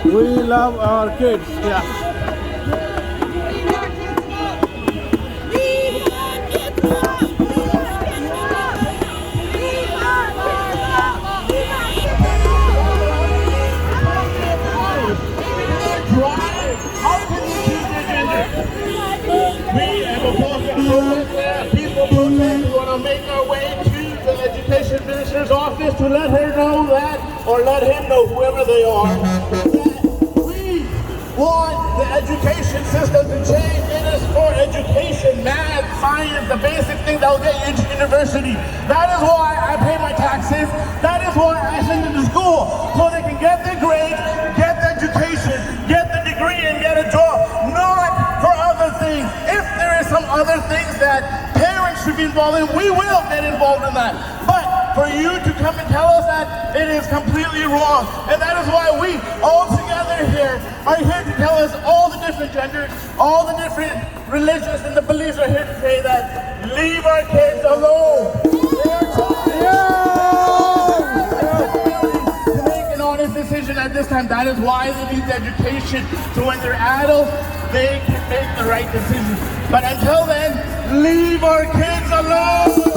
We love our kids, yeah. We have a people protest. We want to make our way to the education minister's office to let her know that, or let him know, whoever they are, that we want the education system to change. It is for education, math, science, the basic thing that will get you into university. That is why I pay my taxes. That is why I send them to school, so they can get their grades, get the education, get the degree, and get a job. Not for other things. If there is some other things that parents should be involved in, we will get involved in that. But for you to come and tell us that, it is completely wrong. And that is why we all together here are here to tell us all the different genders, all the different religions and the beliefs are here to say that leave our kids alone. To make an honest decision at this time. That is why they need the education. So when they're adults, they can make the right decision. But until then, leave our kids alone.